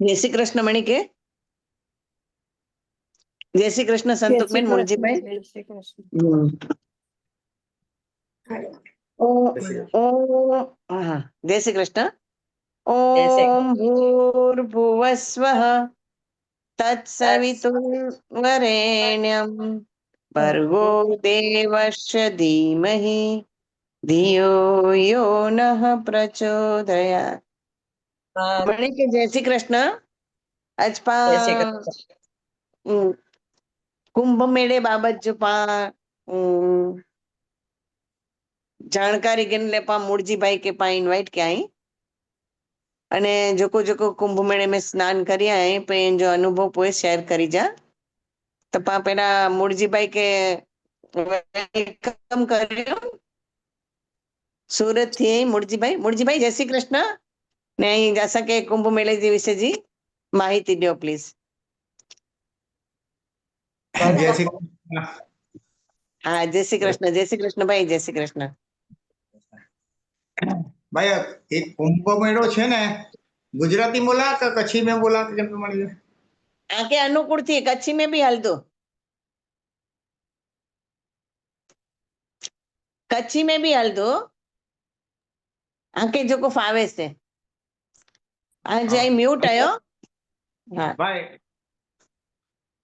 જય શ્રી કૃષ્ણ મણિકે. જય શ્રી કૃષ્ણ સંતોકબેન, મૂળજીભાઈ. જય શ્રી કૃષ્ણ. ઓમ ભૂર્ભુવસ્વઃ તત્સવિતુર્વરેણ્યમ ભર્ગો દેવસ્ય ધીમહિ ધિયો યો નઃ પ્રચોદયાત. મણિકે જય શ્રી કૃષ્ણ. આજ કુંભ મેળે બાબત જો જાણकारी गिन ले पा मूर्जी भाई के पा इनवाइट क्या आई अने जोको जोको कुंभ मेले में स्नान करिया है पे जो अनुभव पोए शेयर करी जा तो पा पेला मूर्जी भाई के वेलकम करियो सूरत थी मूर्जी भाई जय श्री कृष्ण ने जैसा के कुंभ मेले जी विषय जी माहिती दियो प्लीज। जय श्री कृष्ण। हाँ जय श्री कृष्ण भाई, जय श्री कृष्ण भाई। एक कुंभ मेलो छे ने गुजराती बोला के कच्छी में बोला के जब मળી જાય आके अनुकूल थी कच्छी में भी हाल दो, कच्छी में भी हाल दो आके जो को फावे से आज आई म्यूट आयो। हाँ भाई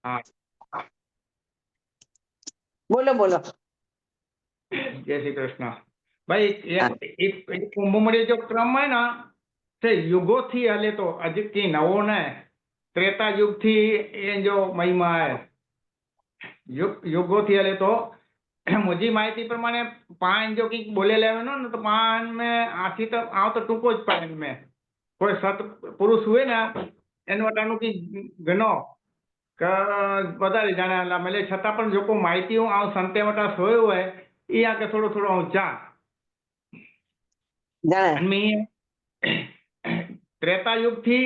हाँ बोलो बोलो। जय श्री कृष्ण भाई। एक कुंभ मेले जो क्रम है ना ते युगों थी हले तो अज की नवो ने त्रेता युग थी ये जो महिमा है युगों थी हले तो मुझी माहिती प्रमाणे पान जो की बोले लेवे ना तो पान में आथी तो आओ तो टूको ज पान में कोई सत पुरुष हुए ना एन वटानु की गनो વધારે જાણ્યા મળે છતાં પણ જો કોઈ માહિતી હું આ સંતે વટા સોયો હોય એ આકે થોડો થોડો હું જા અને ત્રેતા યુગ થી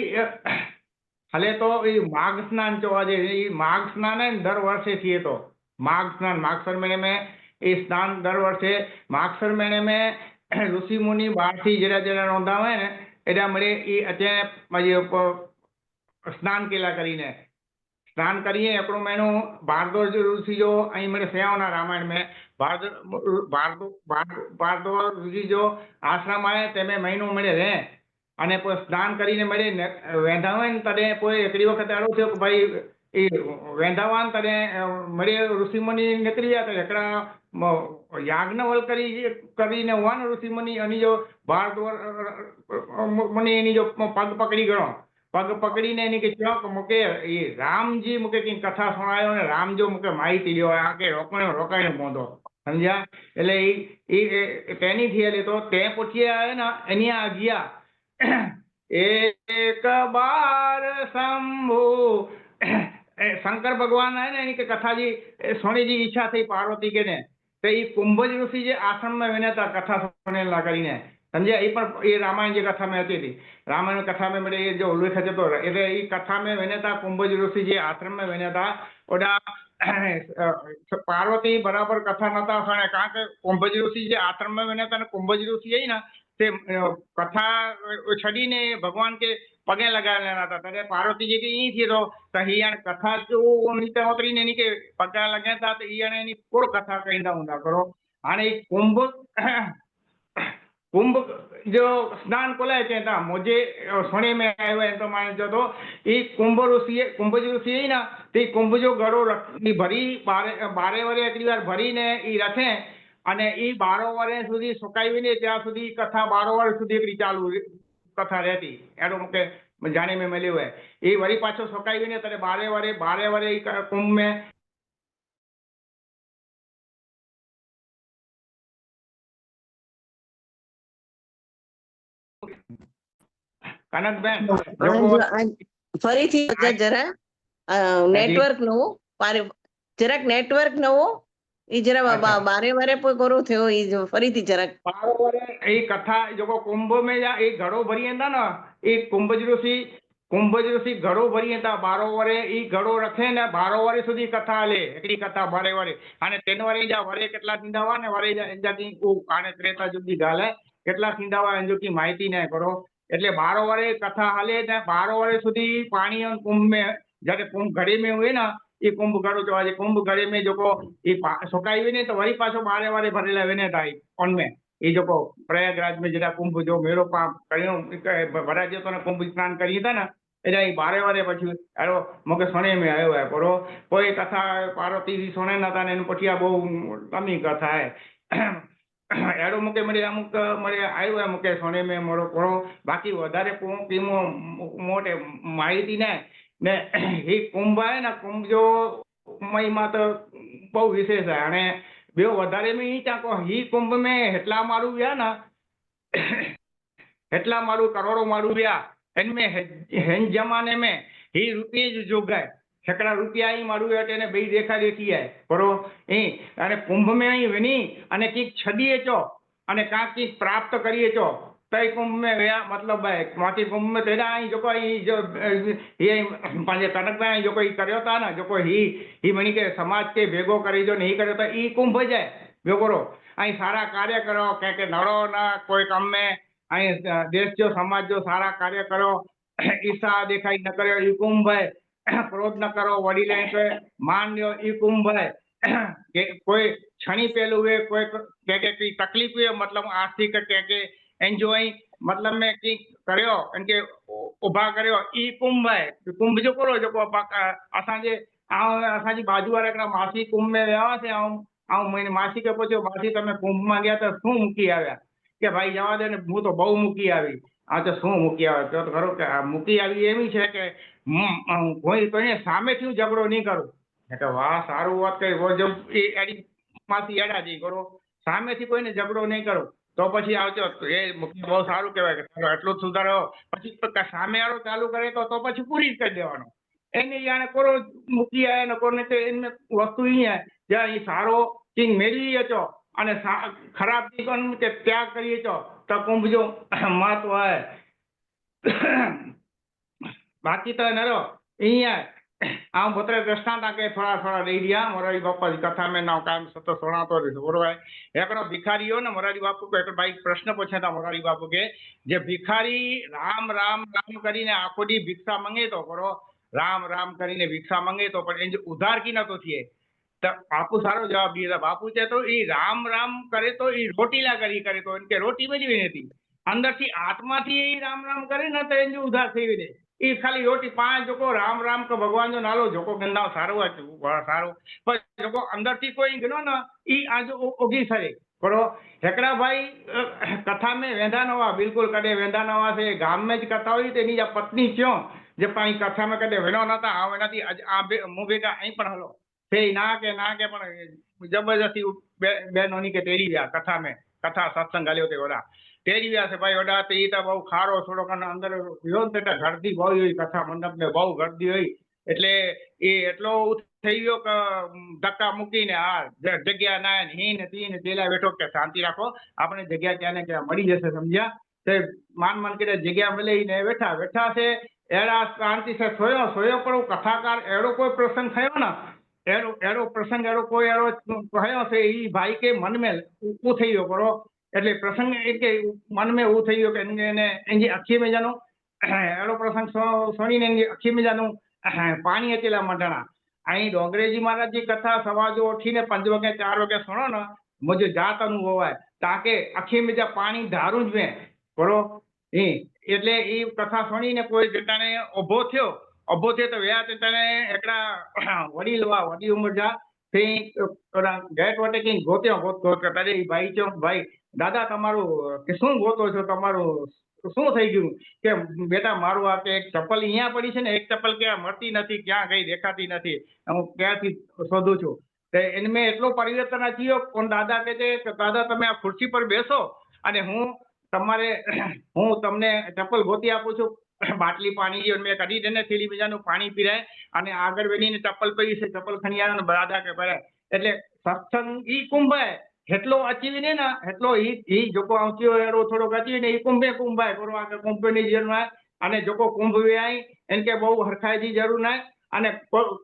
હલે તો એ માઘ સ્નાન જોવા જે માઘ સ્નાન है दर वर्षे थिए तो माघ स्नान मागसर महीने में ये स्नान दर वर्षे मागसर महीने में ऋषि मुनि बार थी जरा जरा नोंधावे ने एटा मळे ई अत्यारे स्नान केला करीने स्नान करिए एकड़ो महीनो भारद्वाज ऋषि जो अहीं मेरे सेवाना रामायण में भारद्वाज ऋषि जो आश्रम आए तेमे महीनो मेरे रहे अने पोइ स्नान करीने मेरे वेंधावे ने तडे पोइ एकड़ी वखत एवो थयो के भाई ए वेंधावान तडे मेरे ऋषि मुनि निकली गया तो एकड़ा याज्ञवल करीने हुआ ऋषि मुनि अनी जो भारद्वाज मुनि एनी जो पग पकड़ी गयो पग पकड़ी ने एनी के चौक मुके ये राम जी मुके की कथा सुनायो ने राम जो मुके माहिती लियो आके रोकाणो पौंदो समझा એટલે ઈ તેની થી એટલે તો તે પૂછ્યા આવે ને એની આ ગયા एक बार शंभु शंकर भगवान है ना इनकी कथा जी सोनी जी इच्छा थी पार्वती के ने तो ये कुंभज ऋषि जे आश्रम में विने था कथा सुने ला करीने समझे ये रामायण जी कथा में होती थी रामायण कथा में मेरे ये जो उल्लेख है तो ये कथा में विने था कुंभज ऋषि जी आश्रम में विने था ओडा पार्वती बराबर कथा नता सुने कारण के कुंभज ऋषि जे आश्रम में विने था कुंभज ऋषि है ना ते कथा छड़ी ने भगवान के पगे लगा लेना था तरे पार्वती जी की ई थी तो हियाण कथा जो नीचे उतरी ने के पगा लगे था तो ईयाणे नी कोड़ कथा कहींदा हुंदा करो हाणे कुंभ कुंभ जो स्नान कोलाय चेता मुझे सोने में आयो है तो मान जो तो ई कुंभ ऋषि है ना ते कुंभ जो गड़ो भरी बारे वरे एक बार भरी ने ई रखे અને ઈ 12 વર્ષ સુધી સુકાઈ ને ત્યાં સુધી કથા 12 વર્ષ સુધી એકડી ચાલુ કથા રહેતી એનો મુકે જાણે में મળ્યું હોય એ વળી પાછો સુકાઈ ને ત્યારે 12 વરે કુંભ में કનકબેન ફરીથી જરા નેટવર્ક નો જરાક નેટવર્ક નો ई जरा बारे बारे पे करो थियो ई जो फरीथी जरा 12 वरे ई कथा जो कुंभ में या ई घड़ो भरी था ना ई कुंभज ऋषि घड़ो भरी था 12 वरे ई घड़ो रखे ने 12 वरे सुधी कथा ले एकड़ी कथा 12 वरे हाने 3 वरे जा वरे केटला थींदा वा ने वरे जा जाती हाने त्रेता युग दी गाल है કેટલા થીંદાવા એની જોકી માહિતી નહીં કરો એટલે 12 વારે કથા હાલે ને 12 વારે સુધી પાણી और कुंभ में जયારે कुंभ घड़े में हुए ना એ કુંભ ઘડો તો આજે કુંભ ઘડે में જોકો એ સુકાઈ ને તો વળી પાછો 12 વારે ભરેલા વેને થાય ઓનમે એ જોકો પ્રયાગરાજ में जरा कुंभ जो मेरो करियो भराई जो तो कुंभ स्नान करी था ना એટલે એ 12 વારે પછી એનો મગે સોને में આવ્યો है परो कोई कथा पार्वती सोने नता ने पछिया बहु लंबी कथा है एड़ो मुके मरे अमुक मरे आयो है मुके सोने में मोरो परो बाकी વધારે कीमो मोटे माहिती ने ही कुंभ है ना कुंभ जो महिमा तो बहु विशेष है अने बेओ વધારે में ही चाको ही कुंभ में हेटला मारू गया ना हेटला मारू करोड़ों मारू गया इनमें हेन जमाने में ही रुपये जो जोगाय सैकड़ा रुपया ही मारू है बई देखा देखी है बरोबर अने कुंभ में ही वनी अने कंईक छदीए चो अने कंईक प्राप्त करिए चो तई कुंभ में गया मतलब है बाकी कुंभ में तेरा ही जो कोई जो ये पांजे कनक में जो कोई करियो था ना जो कोई ही मनी के समाज के भेगो करी जो नहीं करियो था ई कुंभ जाए जो करो अहीं सारा कार्य करो के नड़ो ना कोई काम में अहीं देश जो समाज जो सारा कार्य करो ईर्षा देखाई न करो ई कुंभ है क्रोध न करो वडील मान लो ई कुंभ है के कोई क्षणी पेलू हुए कोई के तकलीफ हुए मतलब आर्थिक के एंजॉय मतलब में की करियो इनके उभा करियो ई कुंभ है कुंभ जो करो जो असांजे असांजी बाजू वाला हिकिड़ा मासी कुंभ में विया हुआसीं ऐं मासी खे पुछियो मासी તમે કુંભમાં ગયા તો શું મૂકી આવ્યા કે ભાઈ જવા દે ને હું તો બહુ મૂકી આવી આ તો શું મૂકી આવ્યા તો ખરો કે મૂકી આવી એવી છે કે કોઈને સામેથી ઝઘડો નહીં કરું એટલે વાહ સારું વાત કરી જો એડી માસી એડા જઈ કરો સામેથી કોઈને ઝઘડો નહીં કરો તો પછી આવજો એ બહુ સારું કહેવાય કે ચાલો એટલો જ સુધારો પછી સામે વાળો ચાલુ કરે તો પછી પૂરી જ કરી દેવાનો એને જાણે કોરો મૂકી આવે ને કોને તો એને વસ્તુ અહીંયા જ્યાં એ સારો ચીજ મેળવી છો અને ખરાબ ચીજ કે ત્યાગ કરીએ છો તો કુંભ જો મહત્વ है बाकी तो नरो અહીંયા हम पुत्र दृष्टांत आके थोड़ा थोड़ा दे दिया मोरारी बापा की कथा में नाव कायम सतो सुनातो रही बरोबर एकड़ो भिखारी हो ने मोरारी बापू को एक भाई प्रश्न पूछे था मोरारी बापू के जे भिखारी राम राम राम કરીને આખો દી ભિક્ષા માંગે તો કરો રામ રામ કરીને ભિક્ષા માંગે તો પણ એ ઉધાર કી નતો થયે तो बापू सारो जवाब दिया था बापू चे तो ये राम राम करे तो ये रोटीला करी करे तो इनके रोटी में जी नहीं थी अंदर थी आत्मा थी ये राम राम करे ना तो इन उधार थी ने ये खाली रोटी पांच जो राम राम को भगवान जो नालो जो गंदा सारो है सारो पर जो अंदर थी कोई गनो ना ये आज उगी सरे बरो हेकड़ा भाई कथा में वेंदा न हुआ बिल्कुल कदे वेंदा न हुआ से गाम में ज कथा हुई तेनी जा पत्नी क्यों जे पाई कथा में कदे वेनो नता आ वेनाथी आ मु भेगा अहीं पण हलो थे ना के पण जबरदस्ती बहनोनी के तेरी गया कथा में कथा सत्संग हल्यो ते ओडा तेरी गया से भाई ओडा तो ये बहु खारो थोड़ो कन अंदर वियो ते गर्दी बहु हुई कथा मंडप में बहु गर्दी हुई એટલે એ એટલો થઈ ગયો કે ધક્કા મૂકીને આ જગ્યા ના હીન તીન તેલા બેઠો કે શાંતિ રાખો આપણે જગ્યા ક્યાં ને ક્યાં મળી જશે સમજ્યા તે માન માન કે જગ્યા મળે ને બેઠા બેઠા છે એડા શાંતિ से સોયો સોયો પણ કથાકાર એડો કોઈ પ્રસંગ થયો ને एड़ो एड़ो प्रसंग एड़ो कोई एड़ो कहो से ई भाई के मन में वो थी गयो बरो एटले प्रसंग के मन में वो थी गयो के एनी अखी में जानो एड़ो प्रसंग सुनी ने अखी में जानो पानी अचेला मंडणा अहीं डोंगरेजी महाराज जी कथा सवाजो उठी ने 5 वागे 4 वागे सुनो ना मुझे जात अनुभव है ताके अखी में जा पानी धारू ज में बरो एटले ई कथा सुनी ने कोई जटाने उभो थयो अबो थे तो व्या तने एकड़ा वडील वा वडी उम्र जा थे गेट वटे के गोत्यो गोत करता रे भाई चो भाई दादा तमारो के શું ગોતો છો તમારો શું થઈ ગયું કે બેટા મારું આ કે એક ચપ્પલ અહીંયા પડી છે ને એક ચપ્પલ ક્યાં મળતી નથી ક્યાં ગઈ દેખાતી નથી હું ક્યાંથી શોધું છું તે એનમે એટલો પરિવર્તન થયો કોણ દાદા કહે છે કે દાદા તમે આ ખુરશી પર બેસો અને હું તમારે હું તમને ચપ્પલ ગોતી આપું છું बाटली पानी जी उनमें कढी देने थेली में जानो पानी पीराय अने आगर वेनी ने चप्पल पड़ी से चप्पल खणी आवे ने दादा के भराय એટલે સત્સંગ ઈ કુંભ है એટલો અચીવી ને ના એટલો ઈ જોકો આવતી એરો થોડો ગચી ને ઈ કુંભે કુંભાય કરવા કે કુંભની જરૂર ના અને જોકો કુંભ વેઈ એનકે બહુ હરખાઈજી જરૂર ના અને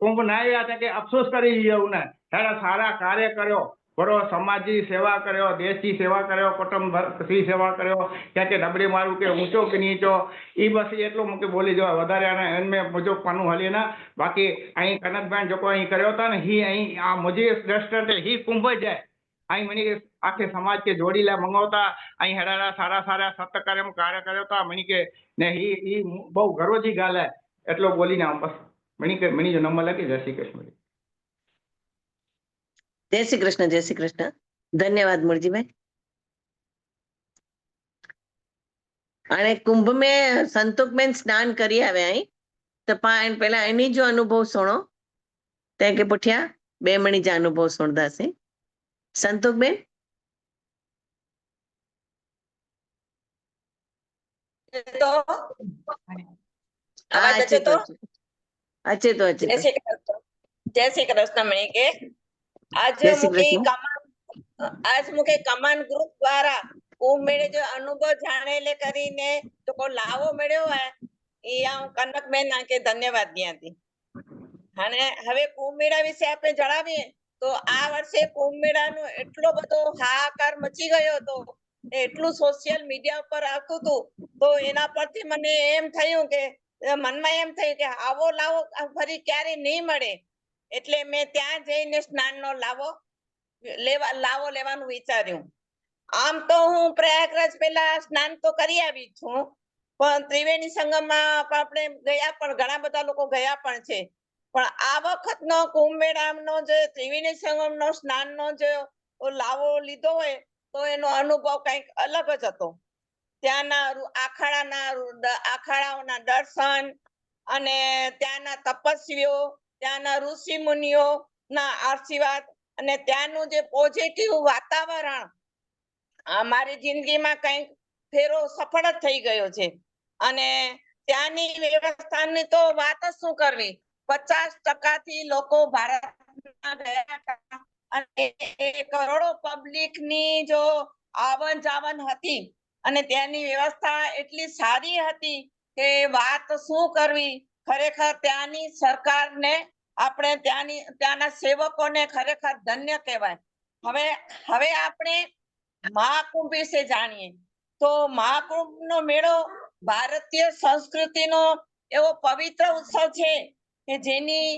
કુંભ ના આવ્યા કે અફસોસ કરી જવું ના હેડા સારા કાર્ય કર્યો બરોબર, સમાજની સેવા કર્યો, દેશની સેવા કર્યો, કુટુંબની સેવા કર્યો, ક્યાં કે નબળી મારું કે ઊંચો કે નીચો, એ બસ એટલું મૂકી બોલી જવા વધારે અને એમને મુજબ પાનું હાલી ના. બાકી અહીં કનકભાઈ જો અહીં કર્યો હતો ને હી અહીં આ મુજી દ્રષ્ટ હી કુંભ જાય અહીં મને આખે સમાજ કે જોડી લે મંગાવતા અહીં હેડા સારા સારા સત્કર્મ કાર્ય કર્યો હતા મને કે ને હી બહુ ગર્વથી ગાલે એટલો બોલીને બસ મને જો નંબર લાગી. જય શ્રી કૃષ્ણ. જય શ્રી કૃષ્ણ. જય શ્રી કૃષ્ણ. ધન્યવાદ મુરજીભાઈ. અને કુંભ में संतोकबेन स्नान કરી આવ્યા અહીં તો પેલા એની જો અનુભવ સુણો તે કે પૂઠ્યા 2 મણી જા અનુભવ સુણદાસે. સંતોકબેન તો અવાજ અચે તો અચે તો જય શ્રી કૃષ્ણ મણી કે આજ મુકે કમાન ગ્રુપ દ્વારા કુંભ મેળે જો અનુભવ જાણેલે કરીને તો કો લાવો મળ્યો હે એ હું કનકબેન કે ધન્યવાદ દયાતી. અને હવે કુંભ મેળા વિશે આપણે જણાવીએ તો આ વર્ષે કુંભ મેળાનો એટલો બધો હાહાકાર મચી ગયો હતો, એટલું સોશિયલ મીડિયા ઉપર આવતું હતું તો એના પરથી મને એમ થયું કે મનમાં એમ થયું કે આવો લાવો ફરી ક્યારે નહીં મળે, એટલે મેં ત્યાં જઈને સ્નાનનો લાવો લેવાનું વિચાર્યું. આમ તો હું પ્રયાગરાજ પહેલા સ્નાન તો કરી આવી છું, પણ ત્રિવેણી સંગમમાં આપણે ગયા પણ ઘણા બધા લોકો ગયા પણ છે. પણ આ વખતનો કુંભ મેળાનો જે ત્રિવેણી સંગમનો સ્નાનનો જે લાવો લીધો હોય તો એનો અનુભવ કંઈક અલગ જ હતો. ત્યાંના આખાડાઓના દર્શન અને ત્યાંના તપસ્વીઓ, ત્યાંના ઋષિ મુનિઓ ના આશીર્વાદ અને ત્યાંનું જે પોઝિટિવ વાતાવરણ મારી જિંદગીમાં કંઈક ફેરો સફળ જ થઈ ગયો છે. અને ત્યાંની વ્યવસ્થાની તો વાત જ શું કરવી, 50% થી લોકો ભારતમાં ગયા હતા અને કરોડો પબ્લિકની જો આવન જાવન હતી અને ત્યાંની વ્યવસ્થા એટલી સારી હતી કે વાત શું કરવી. ખરેખર ત્યાંની સરકારને આપણે ત્યાંના સેવકોને ખરેખર ધન્ય કહેવાય. હવે આપણે મહાકુંભ વિશે જાણીએ તો મહાકુંભનો મેળો ભારતીય સંસ્કૃતિનો એવો પવિત્ર ઉત્સવ છે કે જેની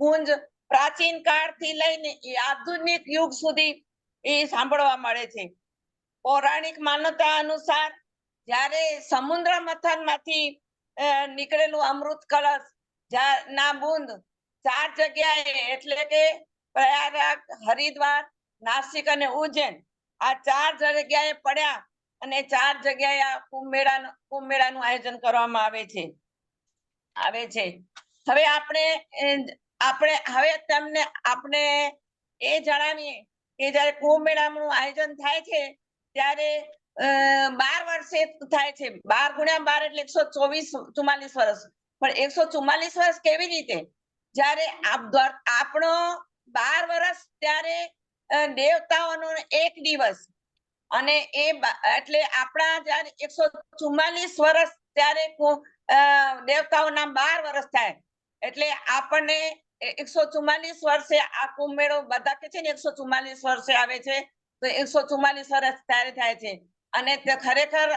ગુંજ પ્રાચીન કાળથી લઈને આધુનિક યુગ સુધી એ સાંભળવા મળે છે. પૌરાણિક માન્યતા અનુસાર જ્યારે સમુદ્ર મથનમાંથી નીકળેલું અમૃત કળશ ના બુંદ 4 જગ્યાએ એટલે કે પ્રયાગરાજ, હરિદ્વાર, નાસિક અને ઉજ્જૈન આ 4 જગ્યાએ પડ્યા અને 4 જગ્યાએ આ કુંભ મેળાનું આયોજન કરવામાં આવે છે. હવે આપણે એ જણાવીએ કે જ્યારે કુંભ મેળાનું આયોજન થાય છે ત્યારે 12 વર્ષે થાય છે. 12 × 12 એટલે 144 વર્ષ. પણ 144 વર્ષ કેવી રીતે? જ્યારે આપણો 12 વર્ષ ત્યારે દેવતાઓનો 1 દિવસ અને એટલે આપણા જયારે 144 વર્ષ ત્યારે દેવતાઓના 12 વર્ષ થાય એટલે આપણને 144 વર્ષે આ કુંભ મેળો બધા કે છે ને 144 વર્ષે આવે છે તો 144 વર્ષ ત્યારે થાય છે. અને ખરેખર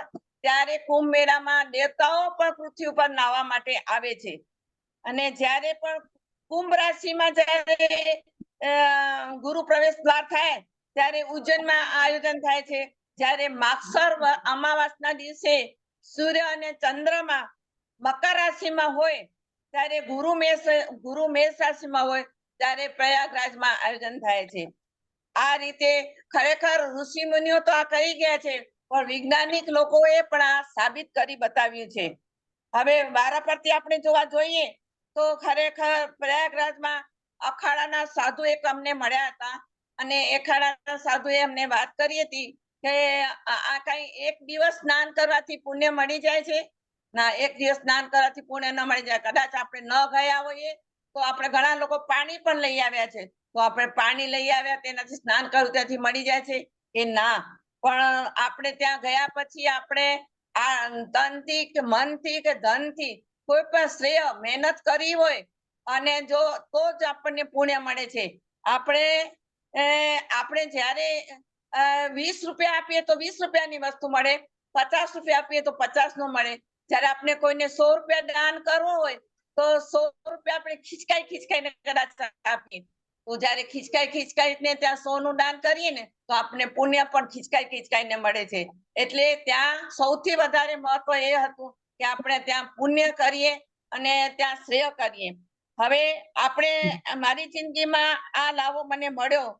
ત્યારે કુંભ મેળામાં દેવતાઓ પણ પૃથ્વી ઉપર નાહવા માટે આવે છે. અને જ્યારે પણ કુંભ રાશિમાં જ્યારે ગુરુ પ્રવેશ દ્વાર થાય ત્યારે ઉજ્જૈનમાં આયોજન થાય છે. જ્યારે માગશર અમાવાસના દિવસે સૂર્ય અને ચંદ્રમા મકર રાશિમાં હોય ત્યારે ગુરુ મેષ રાશિમાં હોય ત્યારે પ્રયાગરાજમાં આયોજન થાય છે. આ રીતે ખરેખર ઋષિ મુનિઓ તો આ કરી ગયા છે પણ વૈજ્ઞાનિક લોકોએ પણ આ સાબિત કરી બતાવ્યું છે. હવે વારા પરથી આપણે જોવા જોઈએ તો ખરેખર પ્રયાગરાજમાં અખાડાના સાધુ એક અમને મળ્યા હતા અને અખાડાના સાધુએ અમને વાત કરી હતી કે આ કઈ 1 દિવસ સ્નાન કરવાથી પુણ્ય મળી જાય છે? ના, 1 દિવસ સ્નાન કરવાથી પુણ્ય ન મળી જાય. કદાચ આપણે ન ગયા હોઈએ તો આપણે ઘણા લોકો પાણી પણ લઈ આવ્યા છે તો આપણે પાણી લઈ આવ્યા તેનાથી સ્નાન કરવું ત્યાંથી મળી જાય છે કે ના? પણ આપણે ત્યાં ગયા પછી આપણે આ તનથી કે મનથી કે ધનથી કોઈ પણ શ્રેય મહેનત કરી હોય અને જો તો જ આપણને પુણ્ય મળે છે. આપણે આપણે જ્યારે 20 રૂપિયા આપીએ તો 20 રૂપિયાની વસ્તુ મળે, 50 રૂપિયા આપીએ તો 50 નું મળે. જ્યારે આપણે કોઈને 100 રૂપિયા દાન કરવું હોય તો 100 રૂપિયા આપણે ખીચકાઈને કદાચ આપીએ. તો જ્યારે ખીચકાઈને ત્યાં 100 નું દાન કરીએ ને તો આપણે પુણ્ય પણ ખીચકાઈને મળે છે. એટલે ત્યાં સૌથી વધારે મહત્વ એ હતું કે આપણે ત્યાં પુણ્ય કરીએ અને ત્યાં શ્રેય કરીએ. હવે આપણે મારી જિંદગીમાં આ લાવો મને મળ્યો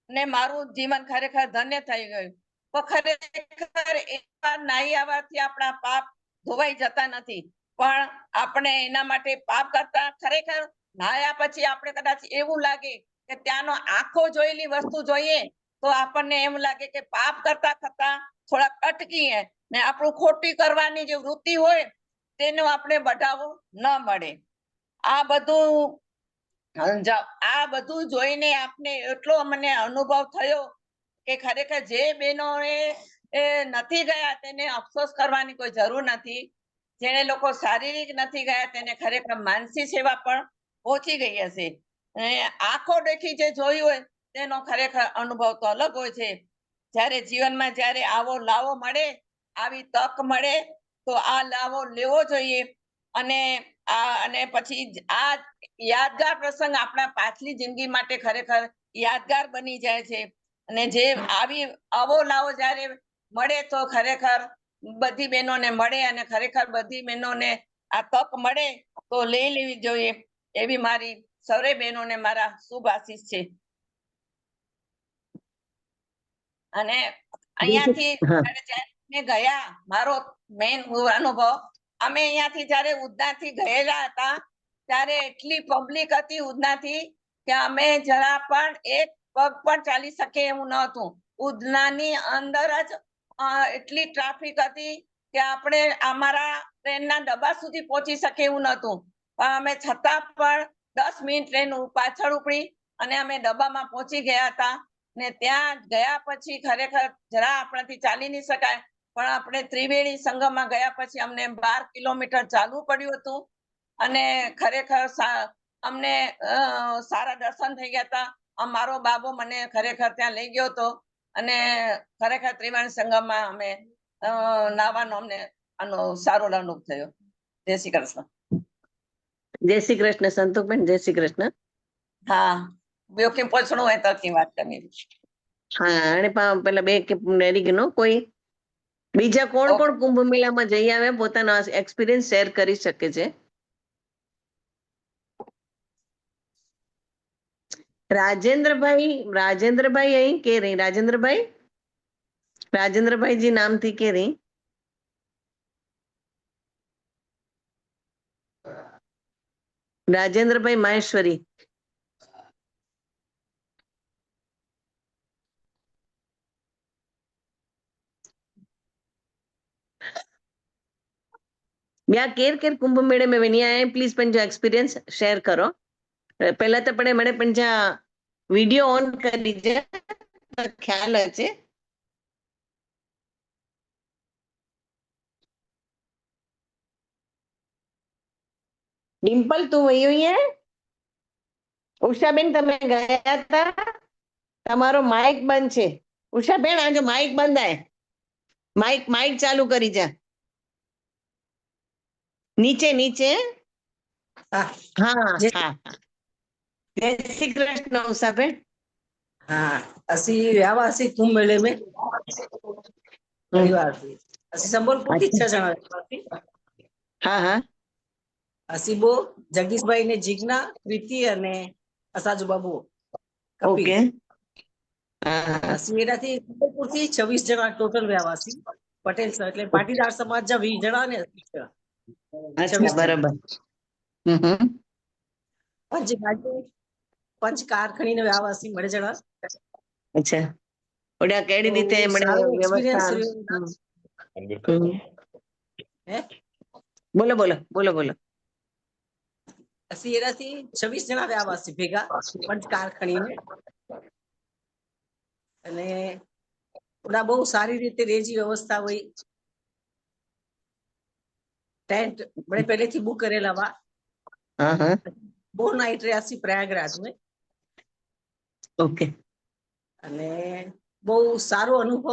ને મારું જીવન ખરેખર ધન્ય થઈ ગયું. તો ખરેખર એકવાર નાહી આવવાથી આપણા પાપ ધોવાઈ જતા નથી, પણ આપણે એના માટે પાપ કરતા ખરેખર નાહ્યા પછી આપણે કદાચ એવું લાગે કે ત્યાંનો આંખો જોયેલી વસ્તુ જોઈએ તો આપણને એમ લાગે કે પાપ કરતા થોડાક અટકીએ ને આપણું ખોટી કરવાની જે વૃત્તિ હોય તેનો આપણે બઢાવો ન મળે. આ બધું જોઈને આપને એટલો મને અનુભવ થયો કે ખરેખર જે બહેનોએ નથી ગયા તેને અફસોસ કરવાની કોઈ જરૂર નથી. જેને લોકો શારીરિક નથી ગયા તેને ખરેખર માનસિક સેવા પણ પહોંચી ગઈ હશે. આંખો દેખી જે જોયું હોય તેનો ખરેખર અનુભવ તો અલગ હોય છે. જ્યારે જીવનમાં જ્યારે આવો લાવો મળે, આવી તક મળે તો આ લાવો લેવો જોઈએ. અને પછી આ યાદગાર પ્રસંગ આપણા પાછલી જિંદગી માટે ખરેખર યાદગાર બની જાય છે. અને જે આવો લાવો જ્યારે મળે તો ખરેખર બધી બહેનોને મળે અને ખરેખર બધી બહેનોને આ તક મળે તો લઈ લેવી જોઈએ એવી મારી સૌરે બહેનોને મારા શુભ આશીષ છે. અને અહીંયાથી ગયા મારો મેઇન અનુભવ, અમે અહીંયાથી જયારે ઉધનાથી ગયેલા હતા ત્યારે એટલી પબ્લિક હતી ઉધનાથી કે અમે જરા પણ એક પગ પણ ચાલી શકે એવું ન હતું. ઉધનાની અંદર જ એટલી ટ્રાફિક હતી કે આપણે અમારા ટ્રેનના ડબ્બા સુધી પહોંચી શકે એવું નહોતું. પણ અમે છતાં પણ 10 મિનિટ ટ્રેન પાછળ ઉપડી અને અમે ડબ્બામાં પહોંચી ગયા હતા. ને ત્યાં ગયા પછી ખરેખર જરા આપણાથી ચાલી નહીં શકાય, પણ આપણે ત્રિવેણી સંગમમાં ગયા પછી અમને 12 કિલોમીટર ચાલવું પડ્યું હતું અને ખરેખર અમને સારા દર્શન થઈ ગયા હતા. મારો બાબો મને ખરેખર ત્યાં લઈ ગયો હતો અને ખરેખર ત્રિવેણી સંગમમાં અમે નાવાનો અમને સારો અનુભવ થયો. જય શ્રી કૃષ્ણ. જય શ્રી કૃષ્ણ સંતોષબેન, જય શ્રી કૃષ્ણ. હા, બેવકી પૂછણું હોય તો વાત કરવી. હા, અને પેલા બે કે રેડી ગયો કોઈ બીજા કોણ કુંભ મેળામાં જઈ આવે પોતાનો એક્સપિરિયન્સ શેર કરી શકે છે? રાજેન્દ્રભાઈ અહીં કે રહી? રાજેન્દ્રભાઈજી નામથી કે રહી? રાજેન્દ્રભાઈ માહેશ્વરી. ॿिया केर केर कुंभ मेले में वञी आया आहिनि? प्लीज़ पंहिंजो एक्सपीरियंस शेयर करो. પહેલા તો પણ મને पंहिंजा વિડીયો ઓન કરી દીજે તો ખ્યાલ અચે. ડિમ્પલ તું વહી हुई है? ઉષાબેન તમે ગયા હતા? તમારો માઇક બંધ છે. ઉષાબેન આજો માઇક બંધ હે. માઇક ચાલુ કરી જા. નીચે. હા હા. जय श्री कृष्ण उषाबेन. हाँ असी व्यावा सी कुंभ मेले में परिवार थी असी संबलपुर थी 6 जना थी. हाँ असी बो जगदीश भाई ने जिग्ना प्रीति अने असाजू बाबू ओके. असी एना थी संबलपुर थी 26 जना टोटल व्यावासी पटेल सर એટલે પાટીદાર સમાજ जा 20 जना ने अच्छा बराबर. पंच कारखणी ने व्यावासी मळे जना. अच्छा ઓડા કેડી રીતે મને વ્યવસ્થા? બોલો. असी एना थी 26 जना व्यावासी भेगा पंच कारखणी ने અને ઓડા બહુ સારી રીતે રેજી વ્યવસ્થા હોય. ટેન્ટ બડે પહેલેથી બુક કરેલા વા. બહુ નાઈટ રે અસી પ્રયાગરાજ में. ओके. અને બહુ સારો અનુભવ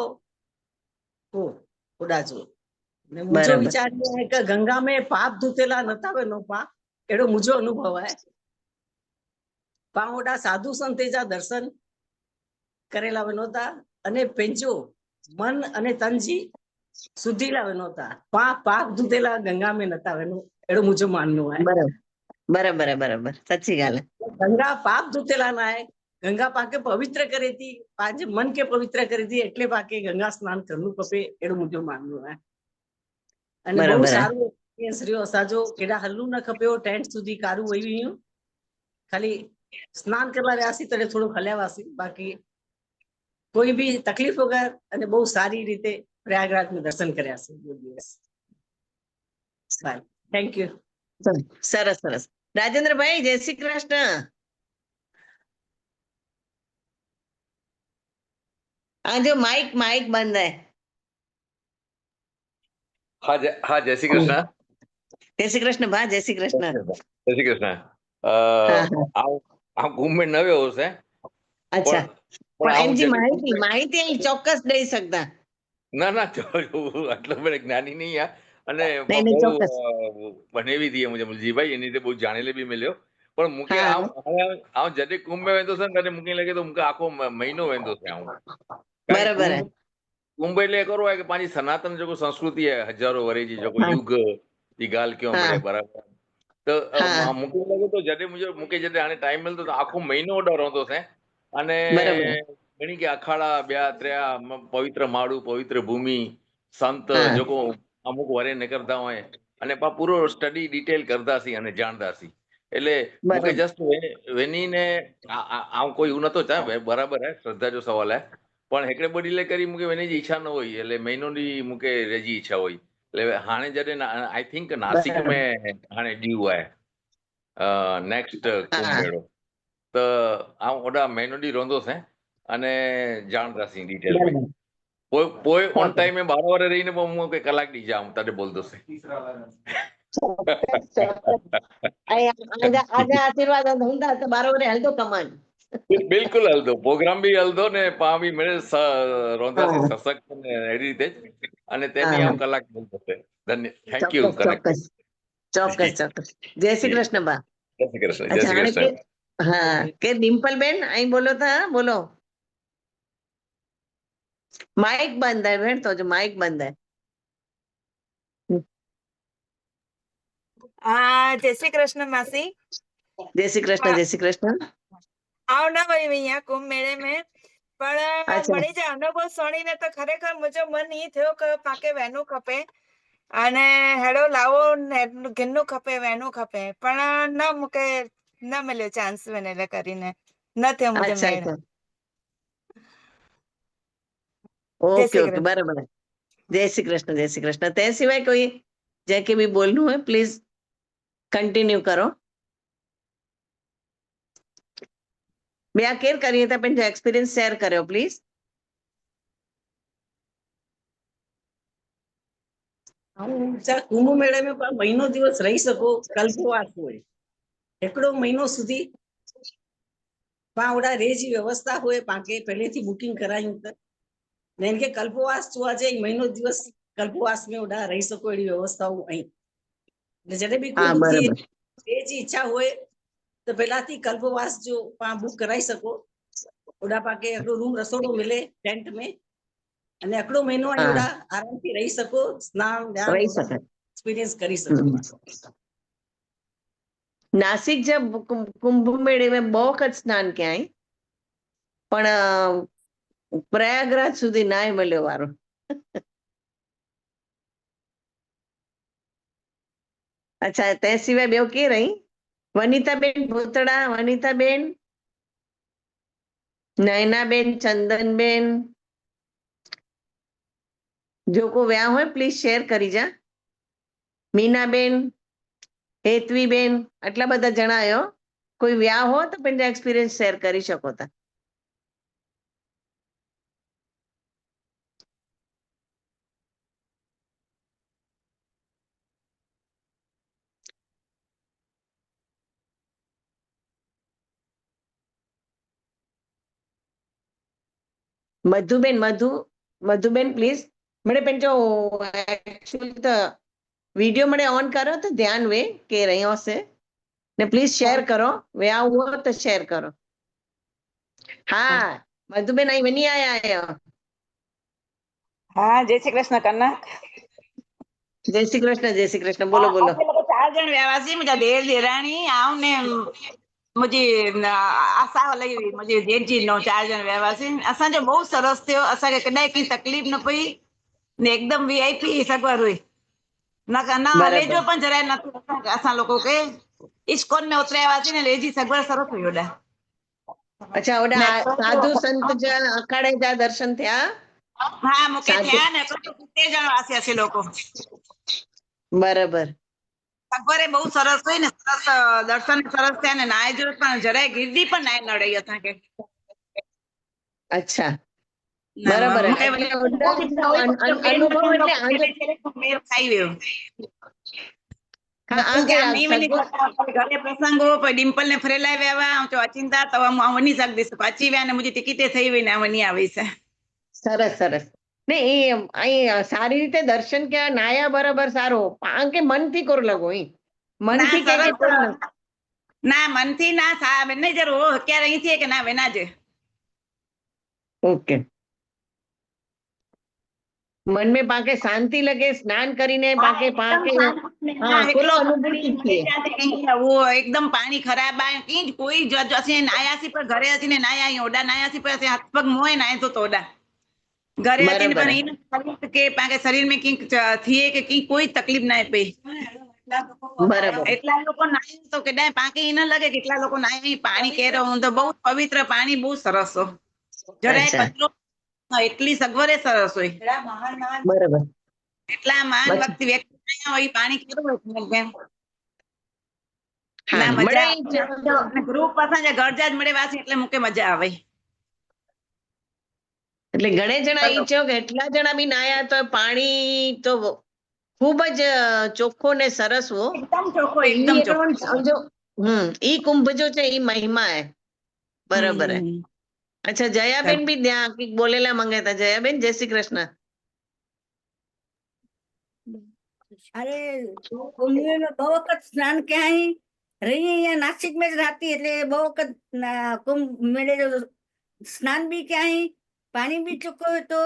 હો ઓડાજો ને મુજો બરાબર. વિચાર એ કે ગંગા મેં પાપ ધૂતેલા નતા હોય નો પા એડો મુજો અનુભવ હે પા ઓડા સાધુ સંતેજા દર્શન કરેલા હોય નહોતા અને પેંચો મન અને તનજી શુદ્ધિ લાવે નહોતા પાપ ધૂતેલા ગંગા મેં નતા હોય એડો મુજો માનનું હે બરાબર બરાબર બરાબર સાચી ગાલ ગંગા પાપ ધૂતેલા ના હે ગંગા પાકે પવિત્ર કરી હતી પાંચ મન કે પવિત્ર કરી હતી એટલે પાકે ગંગા સ્નાન કરવું ખપે એડું મુજો માનવું હે અને બહુ બરાબર સારું experience રહ્યો અસાજો કેડા હલ્લું ન ખપ્યો ટેન્ટ સુધી કારું વહી ગયું ખાલી સ્નાન કરવા રહ્યા તને થોડું હલ્યાવાસી બાકી કોઈ બી તકલીફ વગર અને બહુ સારી રીતે પ્રયાગરાજ નું દર્શન કર્યા છે બે દિવસ બાય થેન્ક યુ સરસ સરસ રાજેન્દ્રભાઈ જય શ્રી કૃષ્ણ આ જો માઇક માઇક બંધ હે હા જય શ્રી કૃષ્ણ જય શ્રી કૃષ્ણ ભા જય શ્રી કૃષ્ણ જય શ્રી કૃષ્ણ હા હા આ કુંભ ન આવ્યો હશે અચ્છા પણ પણ આ હું એમજી જયારે માહિતી માહિતી અહીં ચોક્કસ દઈ શકતા ના ના આટલો બધો જ્ઞાની નહીં અને નહીં બહુ નહીં ચોક્કસ બનેવી थी मुझे मुलजीभाई એની રીતે બહુ જાણેલે બી મળ્યો પણ મૂકે હા આમ જયારે કુંભ વેંદો છે ને ત્યારે મૂકે લાગે તો મૂકે આખો મહિનો વેંદો છે આવું કારણ બરાબર હે કુંભ એટલે કરો હોય કે પાંची સનાતન જેકો સંસ્કૃતિ है हजारों वर्ष जी जेको હા युग जी गाल क्यों હા मिले बराबर તો હા મૂકે લાગે તો જયારે મૂકે જયારે આને ટાઈમ મળતો તો આખો મહિનો ઓર્ડર હતો છે અને બરાબર ઘણી કે અખાડા બ્યા ત્ર્યા પવિત્ર માળું પવિત્ર ભૂમિ સંત હા જોકો અમુક વરે નીકળતા હોય અને પૂરો સ્ટડી ડિટેલ કરતા સી અને જાણતા સી એટલે મૂકે બરાબર જસ્ટ વેનીને આમ કોઈ એવું નતો ચા બરાબર હે શ્રદ્ધા જો સવાલ હે પણ હેકડે બડી લે કરી મૂકે વેની जी ઈચ્છા ન હોય એટલે મહિનોની મૂકે રેજી ઈચ્છા હોય એટલે હાણે જયારે આઈ થિંક નાસિક બરાબર में हाणे ड्यू आहे नेक्स्ट कुंभ હા मेड़ो त आउं होॾा महीनो ॾींहुं रहंदुसि અને જાણતાસી ડિટેલ में બરાબર પોइ ઓન ચોક્કસ ટાઈમ में 12 વાર રહીને પણ હું કંઈ કલાક ॾींहुं જાઉं તॾहिं બોલतोसि ચોક્કસ ચોક્કસ આજે આશીર્વાદ હूंदा त બરોબર હલતો કમાન બિલકુલ હલદો પ્રોગ્રામ બી હલદો ને પા બી મળે રોંધાસી હા સશક્ત ને એવી રીતે જ અને તેની હા આમ કલાક બોલતોસે ધન્ય થેન્ક યુ ચોક્કસ કનેક્ટ ચોક્કસ ચોક્કસ જી ચોક્કસ જય શ્રી જી કૃષ્ણ બા જય શ્રી કૃષ્ણ જય અચ્છા શ્રી હાणे કે કૃષ્ણ હા કે ડિમ્પલ બેન અહીં બોલો તા બોલો માઇક બંધ है भेण तो जो माइक बंद है હા જય શ્રી કૃષ્ણ માસી जय श्री कृष्ण जय श्री कृष्ण આવ ના વઈ અહીંયા કુંભ મેળે में પણ अच्छा મળી જે અનુભવ સુણીને તો ખરેખર મુંहिंजो મન ઈ થયો કે પાકે વહેનું ખપે અને હેડો લાવો ઘીરનું ખપે વહેનું ખપે પણ ન મૂકે ન મળ્યો ચાન્સ વનેલે કરીને ન થયો મુંहिंजो अच्छा મેળ अच्छा જય ओके શ્રી ओके કૃષ્ણ बराबर है जय श्री कृष्ण ते सिवाय कोई जैके भी बोलना है प्लीज कंटिन्यू करो ॿिया केरु करिए था पंहिंजो एक्सपीरियंस शेयर करियो प्लीज કુંભ મેળે में મહિનો દિવસ રહી શકો કલ્પવાસ હોય એકડો મહિનો સુધી પા ઓડા રેજી વ્યવસ્થા હોય પાકે પહેલેથી બુકિંગ કરાયું તો ને કે કલ્પવાસ જોવા જાય મહિનો દિવસ કલ્પવાસ में ઓડા રહી શકો એવી વ્યવસ્થાઓ અહીં ને જ્યારે બી કોઈ हाँ બુદ્ધિ बराबर રેજી ઈચ્છા હોય તો પહેલાથી કલ્પવાસ જો પા બુક કરાઈ શકો ઓડા પાકે એકડો રૂમ રસોડો મિલે ટેન્ટ में અને એકડો મહિનો અહીં हाँ ઓડા આરામથી રહી શકો સ્નાન ધ્યાન रही ઓડા सके એક્સપિરિયન્સ કરી શકો नासिक जब कुंभ मेले में बहुत स्नान किया है पण प्रयागराज સુધી નાય મળ્યો વારો અચ્છા તે સિવાય બેવ કે રહી વનિતાબેન ભૂતડા વનિતાબેન નયનાબેન ચંદનબેન જો કો વ્યા હોય પ્લીઝ શેર કરી જા મીનાબેન હેતવીબેન આટલા બધા જણા આવ્યો કોઈ વ્યા હો તો पंहिंजा એક્સપિરિયન્સ શેર કરી શકો તા મધુબેન પ્લીઝ મને પેલો એકચ્યુઅલી તો વિડીયો મને ઓન કરો તો ધ્યાન વે કે રહ્યો હશે ને પ્લીઝ શેર કરો વે આવું હો તો શેર કરો. હા મધુબેન અહીં વની આયા. હા જય શ્રી કૃષ્ણ કન્ના. જય શ્રી કૃષ્ણ બોલો બોલો. અમે લોકો 4 जण व्यवासी मुझा देर देराणी आव ने मुझे आशा लई मुझे जेजी नो 4 जण व्यवासी असा जो बहुत सरस थियो असा के कदाई की तकलीफ न पई ने एकदम वीआईपी सगवर हुई ना बराबर. लेजो पण જરાય નતું અસા લોકો કે ઇસ્કોન में ઉતર્યાવાસી ને લેજી સગવડ સરસ हुई ઓડા. અચ્છા ઓડા સાધુ સંત જા અખાડે જા દર્શન થયા. હા મુકે સાધુ. થયા ને તો 70 જણ વાસી હશે લોકો. બરાબર. સગવરે બહુ સરસ હોય ને સરસ દર્શન સરસ થયા ને નાય જો પણ જરાય ગીરદી પણ નાય નડઈ હતા કે અચ્છા બરાબર એટલે ઓડા અનુભવ એટલે મેર ખાઈ ગયો. હા આ કે ઘરે પ્રસંગ હો પછી ડિમ્પલ ને ફરેલા વ્યાવા તો અચિંતા તો હું વની શકીશ પાછી વ્યા ને મુજી ટિકિટે થઈ હોય ને વની આવી છે. સરસ ને એ અહીં સારી રીતે દર્શન ક્યાં નાયા બરાબર સારો કે મનથી કરો લગો મનથી ના કે સરસ ના મનથી ના સા વેને જર હો ક્યારે અહીં થી કે ના વેના જે ઓકે मन में पाके शांति लगे स्नान કરીને पाके हाँ पूरा अनुभूति थी वो एकदम पानी खराब आए की कोई असी नायासी पर घरे असी ने नाया ओडा नायासी पर असी हाथ पग मोए नाय तो ओडा घरे असी बराबर पर इन के पाके शरीर में की थीए के की कोई तकलीफ ना पे बराबर એટલા લોકો નાય તો કે ડાય પાકે ઈ ન લાગે કે એટલા લોકો નાય પાણી કેરો હું તો બહુ પવિત્ર પાણી બહુ સરસ હો જરાય अच्छा કચરો એટલી સગવડે સરસ હોય बराबर એટલા મહાન अच्छा વ્યક્તિ નાયા હોય પાણી કેવું હોય કેમ हाँ ના મજા मड़े આવે ગ્રુપ પાછા ઘરજા જ મળે વાસી એટલે મુકે મજા આવે એટલે ઘણે જણા ઈ છો કે એટલા જણા બી નાયા તો પાણી તો ખૂબ જ ચોખ્ખો ને સરસ હો એકદમ ચોખ્ખો ઈ એકદમ એટલો ચોખ્ખો સમજો ઈ કુંભ जो છે ઈ महिमा है बराबर है अच्छा जयाबेन भी ત્યાં કંઈક બોલેલા મંગાતા જયાબેન જય શ્રી કૃષ્ણ अरे कुंभ में बहु वक्त स्नान किया ही रही है यहाँ नासिक में रहती એટલે બહુ વખત કુંભ મેળે જો સ્નાન બી किया ही पानी भी ચોખ્ખો હતો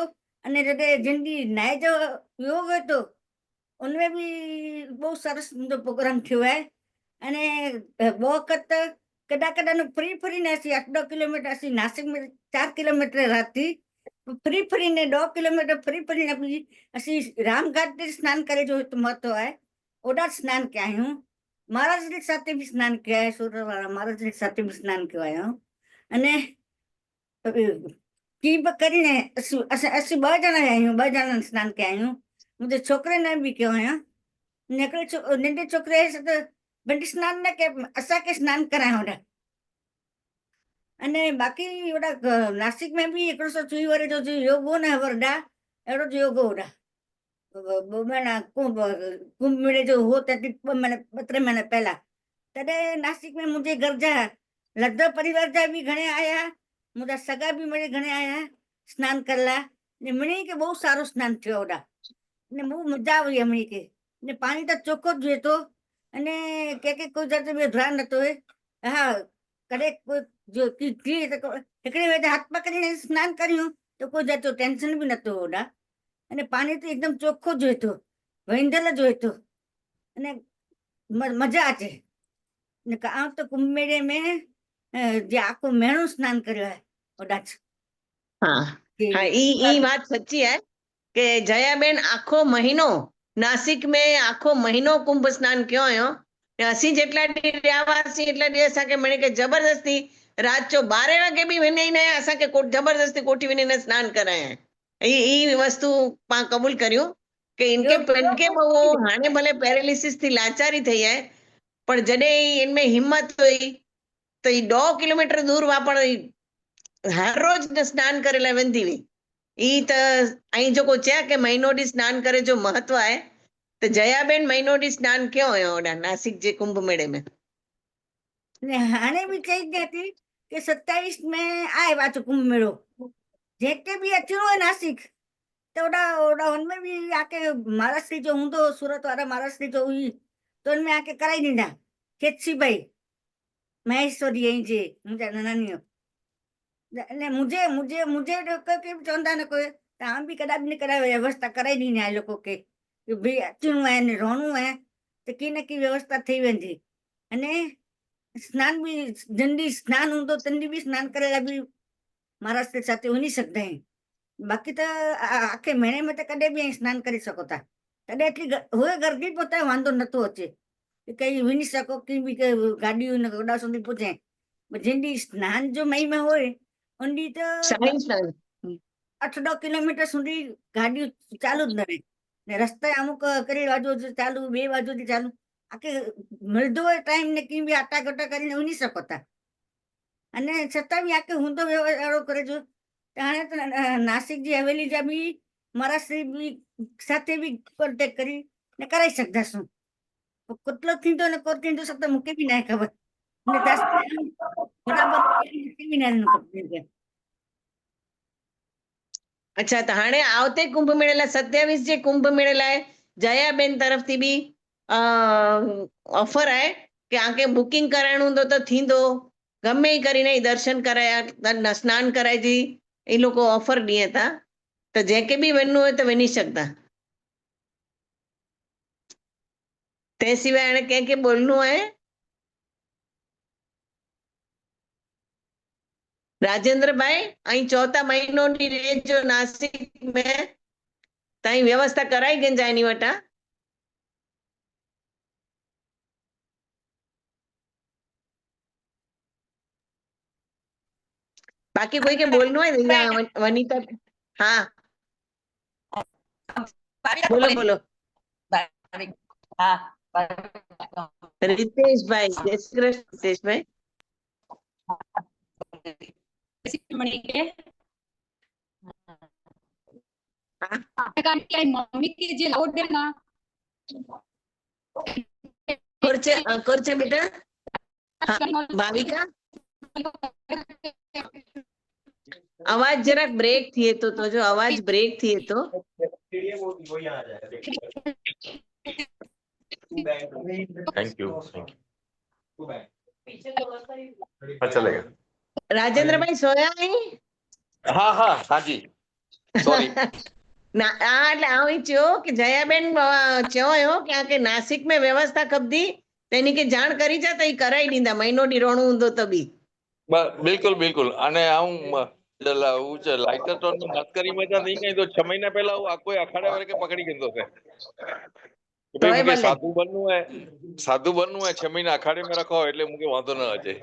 અને જતે જિંદગી નાય जो योग હતો उनमें भी બહુ સરસ પ્રોગ્રામ થયો है અને બહુ વખત કદા કદા ફરી ફરીને ਅਸੀਂ 8-9 કિલોમીટર ਅਸੀਂ નાસિક में 4 કિલોમીટર रहती ફરી ફરીને 2 કિલોમીટર ફરી ફરીને ਅਸੀਂ રામઘાટ તે સ્નાન કરે જો મહત્વ है ઓડા સ્નાન किया हूँ महाराज जी સાથે भी स्नान किया है सूर्यवाला महाराज जी સાથે भी स्नान किया है અને कीब કરીને ਅਸੀਂ 2 જણા આયા 2 જણા સ્નાન किया हूँ मुझे छोकरे ने भी किया है नंढे छोकरे બંડી સ્નાન ને કે અસા કે સ્નાન કરાય ઓડા અને બાકી ઓડા નાસિક में भी 124 वारे जो योग हो ना वरडा एड़ो जो योग ओडा मैंने कुंभ मेले जो हो मैंने 3 महीने पहला तदे नासिक में मुझे घर जा लगभग परिवार जा भी घणे आया मुझा सगा भी मेरे घणे आया स्नान करला ने मणी के बहुत सारो स्नान थयो ओडा ने बहुत मजा आई हमणी के ने पानी तो चोखो ज तो અને કે કોઈ જાતે બે ધ્યાન નતો હોય હા કડે કોઈ જો की एकड़े वेदे हाथ पकड़ीने स्नान कर्યું तो कोई जातो टेंशन भी नतो ओडा અને પાણી તો એકદમ ચોખ્ખો જ હતો વૈંદલ જ હતો અને મજા છે ને આ તો કુંભ મેળે में જે આખો મેણું સ્નાન કર્યો है ઓડા हाँ हाँ ई बात सच्ची है કે જયાબેન આખો મહિનો નાસિક में આખો મહિનો કુંભ સ્નાન કયો હયો અસી જેટલા રહ્યા એટલા દિવસ કે મને કે જબરદસ્તી रात जो 12 वागे भी वने ने असा के जबरदस्ती कोठी वने स्नान कराया ई वस्तु पा कबूल कर्यो के इनके वो हाने भले पैरालिसिस थी लाचारी थई है पण जडे इनमें हिम्मत हुई तो 2 किलोमीटर दूर वापण हर रोज स्नान करेला वेंदी हुई ई त अई जो को चे के महीनोडी स्नान करे जो महत्व है तो जयाबेन महीनोडी स्नान क्यों है ओडा नासिक जे कुंभ मेले में ने हाने भी कही जाती कि 27 में आए बाचो कुंभ मेलो जेके भी अचणो है नासिक तो ओड़ा उनमें भी आके महाराष्ट्री जो हूंदो सूरत वारा महाराष्ट्री जो हुई तो उनमें आके कराई ॾींदा खेतसी भाई महेश्वरी ऐं जे मुंहिंजा नानियो ने मुझे मुझे मुझे के चवंदा न कोई तव्हां बि कॾहिं बि कॾहिं व्यवस्था कराई ॾींदा आहियो लोको खे कि भाई अचणो आहे ने रहणो आहे त की न की व्यवस्था थी वेंदी अने स्नान भी जंडी स्नान हूंदो तंडी भी स्नान करे लाइ बि महाराष्ट्र साथे वञी सघंदा आहियूं बाक़ी त आखे महीने में त कॾहिं बि स्नान करे सघो था तॾहिं एतरी हुए गर्दी पोइ वांदो नथो अचे कि कहीं वञी सघो की बि गाॾियूं ओॾा સુધી पहुचे जंडी स्नान जो महिमा होए उनडी त શાહી સ્નાન 8-10 કિલોમીટર સુધી ગાડીઓ ચાલુ જ ન રહે ને રસ્તા અમુક કરી બાજુ ચાલુ 2 બાજુથી ચાલુ આખે મળતો હોય ટાઈમ ને કી બી આટા ગટા કરીને ઉની શકતા અને છતાં બી આખે હું તો વ્યવહારો કરે છું ત્યારે તો નાસિક જે હવેલી જ્યાં બી મહારાષ્ટ્રી બી સાથે બી કોન્ટેક્ટ કરી ને કરાઈ શકતા શું કેટલો થીંદો ને કોર થીંદો શકતા મૂકે બી ના ખબર ને દાસ બરાબર કેવી ના ખબર અચ્છા તો હાણે આવતે કુંભ મેળેલા 27 જે કુંભ મેળેલા है જયાબેન તરફથી બી ઓફર आहे કે આકે બુકિંગ કરાણું તો થીંદો ગમે કરીને દર્શન કરાયા સ્નાન કરાયજી એ લોકો ઓફર ॾिए था તો જે કે બી વનવું હોય તો વની શકતા તે સિવાય એને કે બોલનું है राजेंद्र भाई अई चौथा महीनो जो नासिक में तई व्यवस्था कराई गंजानी वटा बाकी कोई के बोलनो है या वनीता हाँ बोलो बोलो हाँ रितेश भाई जय श्री कृष्ण रितेश भाई मम्मी की जे लोड है ना करचे बेटा हाँ भाविका अवाज जरा ब्रेक थिए तो जो अवाज ब्रेक थिए तो थैंक यू चलेगा राजेंद्र भाई सोया है हाँ हाँ हाँ जी सॉरी ना એટલે આવું થયો કે જયાબેન ચયો કે આ કે નાસિક में व्यवस्था खपदी તેની કે જાણ કરી જા તો ઈ કરાઈ દીંदा મહિનો ડી રોણું હूंदो તો બી बिल्कुल बिल्कुल અને હું લાઇટર ટોન ની વાત કરી મજા નહીં કઈ તો 6 મહિના પહેલા હું કોઈ અખાડે વાળે કે પકડી ગયો છે तो मुझे साधु बनू है 6 महीना अखाड़े में रखो એટલે मुझे वांधो न अचे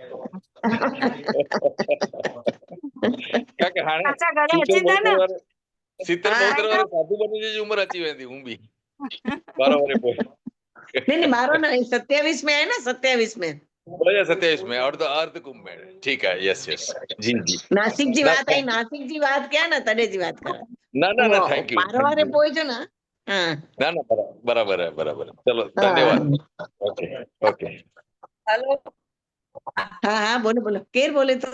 क्या के हाणे अच्छा घरे अची था ना 70-72 वारे साधु बनी जी उम्र अची वेंदी हूं भी बराबर है नहीं 12 ना 27 में है ना 27 में 2027 में और तो अर्ध कुंभ में ठीक है यस यस जी जी नासिक जी बात क्या ना तडे जी बात कर ना ना ना थैंक यू 12 वारे पहुंचो ना हाँ ना ना बराबर है चलो धन्यवाद ओके ओके हेलो हाँ हाँ बोलो बोलो केर बोले तो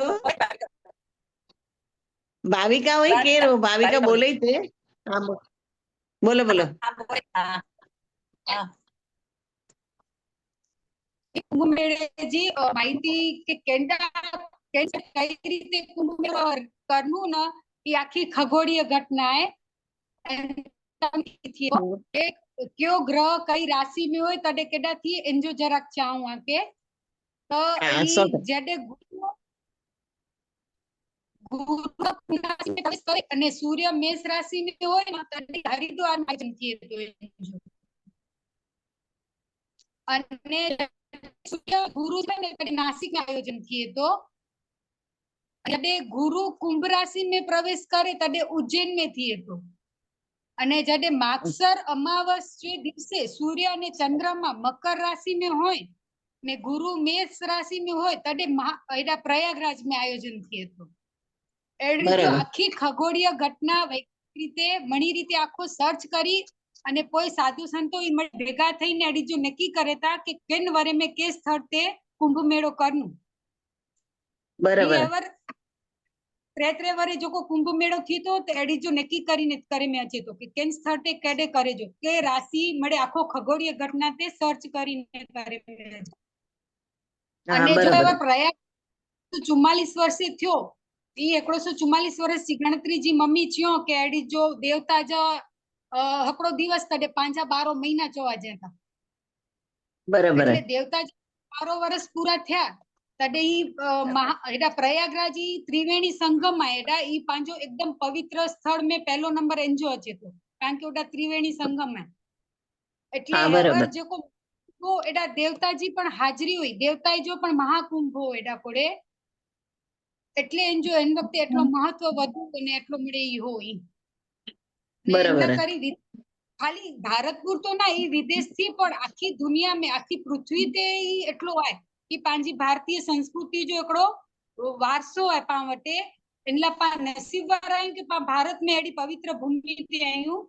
भाविका हुई केर हो भाविका बोले ही थे हाँ बोलो बोलो कुंभ मेळे जी माहिती के कई रीते कुंभ मेळो करनु न ये आखी खगोळीय घटना है एक क्यों ग्रह कई राशि में होय तडे केडा थी एंजो जराक चाहूं आके तो जडे गुरु राशि में प्रवेश करे अने सूर्य मेष राशि में होय न तडे हरिद्वार में जंती तो अने सूर्य गुरु ने तडे नासिक में आयोजन किए तो जडे गुरु कुंभ राशि में प्रवेश करे तडे उज्जैन में थिए तो અને જડે માગસર અમાવસ જે દિવસે સૂર્ય અને ચંદ્રમા મકર રાશિ में હોય ને ગુરુ મેષ રાશિ में હોય તડે એડા પ્રયાગરાજ में આયોજન થયો હતો એડી તો આખી ખગોળીય ઘટના રીતે મણી રીતે આખો સર્ચ કરી અને કોઈ સાધુ સંતો ભેગા થઈને એડી જો નક્કી કરે તા કે કેન વરે में के સ્થળ તે કુંભ મેળો કરનું બરાબર ત્રે વરે જો કોઈ કુંભ મેળો થયો તો એડી જો નક્કી કરીને કરે મેં અચે તો કે કેન સ્થળે કેડે કરે જો કે રાશિ મળે આખો ખગોળીય ઘટના તે સર્ચ કરીને કરે મેં. હા અને જો બરાબર એવા પ્રયાગ 44 વર્ષે થયો ઈ 144 વર્ષની ગણતરી જી મમ્મી થયો કે એડી જો દેવતા જ હકડો દિવસ તડે 5-12 મહિના જોવા જતા બરાબર એટલે દેવતા 12 વર્ષ પૂરા થયા તડે ઈ એડા પ્રયાગરાજ ઈ ત્રિવેણી સંગમ માં એડા ઈ પાંજો એકદમ પવિત્ર સ્થળ મેં પહેલો નંબર એન્જો છે તો કારણ કે ઓડા ત્રિવેણી સંગમ માં એટલે હા બરાબર હેવર જો તો એડા દેવતાજી પણ હાજરી હોય દેવતાએ જો પણ મહાકુંભ હોય એડા કોડે એટલે એન જો એન વખતે એટલો મહત્વ વધુ અને એટલો મળે ઈ હોય ને બરાબર એના કરી ખાલી ભારત પૂરતો ના ઈ વિદેશ થી પણ આખી દુનિયા में આખી પૃથ્વી તે ઈ એટલો હોય કે પાંજી ભારતીય સંસ્કૃતિ જો એકડો વારસો હોય પા વટે એટલે પા નસીબ વાળા કે પા ભારત में એડી પવિત્ર ભૂમિ તે આયું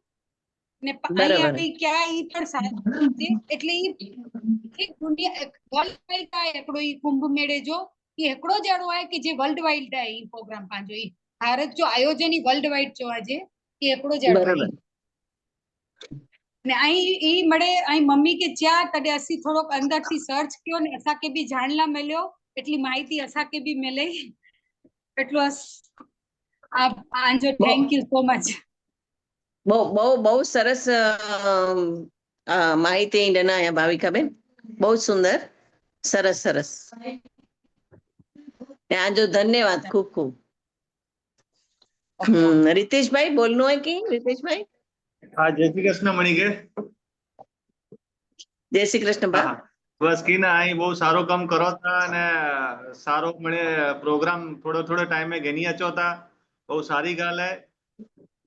ને બરાબર અહીંયા ક્યાં ઈ પણ સાચું છે એટલે ઈ આખી દુનિયા વર્લ્ડ વાઇડ થાય એકડો ઈ કુંભ મેળે જો ઈ એકડો જ એડો હોય કે જે વર્લ્ડ વાઇડ થાય ઈ પ્રોગ્રામ પાંજો ઈ ભારત જો આયોજન ઈ વર્લ્ડ વાઇડ જોવા જે ઈ એકડો જ એડો બરાબર હોય ને અહીં ઈ મળે અહીં મમ્મી के ज्या तडे असी थोड़ोक अंदर थी सर्च कियो ने असा के भी जानला मिल्यो एटली माहिती असा के भी मिले એટલો आप आंजो थैंक यू सो मच બહુ બહુ બહુ સરસ માહિતી જણાયા ભાવિકાબેન બહુ સુંદર સરસ સરસ આજો ધન્યવાદ ખૂબ ખૂબ रितेशભાઈ બોલનું હોય કે रितेशભાઈ हाँ जय श्री कृष्ण मणिके જય શ્રી કૃષ્ણ બા हाँ बस की ना आई बहुत सारो कम करो था ने सारो मणे प्रोग्राम थोड़ो थोड़ो टाइम में घेनी अचो था बहुत सारी गाल है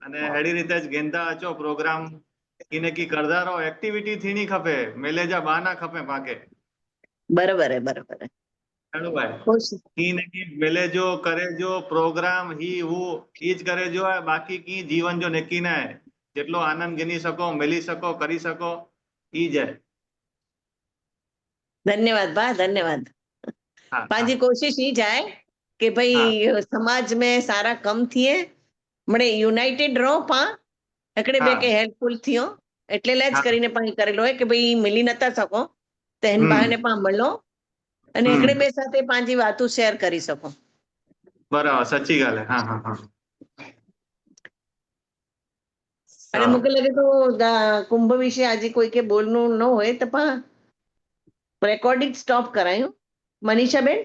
अने हेडी रीते ज गेंदा अचो प्रोग्राम की की करदा रहो एक्टिविटी थी नहीं खपे मेले जा बहाना खपे पाके बराबर है बराबर है हेलो भाई खुश की ने की मेले जो करे जो प्रोग्राम ही वो ईज करे जो है बाकी की जीवन जो नक्की ना है જેટલો આનંદ ગણી સકો મેલી સકો કરી સકો ઈ જ धन्यवाद बा धन्यवाद हाँ पांजी कोशिश ही जाए कि भाई समाज में सारा कम थिए मणे यूनाइटेड रहो पा एकड़े बे के हेल्पफुल थियो એટલે લે જ કરીને પણ કરેલો હોય કે ભાઈ મિલી નતા શકો તો એન બહાને પા મળો અને એકડે બે સાથે પાંજી વાતો શેર કરી શકો બરાબર સાચી ગાલ હે हाँ हाँ हाँ અને મુકે લગે તો કુંભ વિશે આજે કોઈ કે બોલનું ન હોય તો પા રેકોર્ડિંગ સ્ટોપ કરાયું મનીષાબેન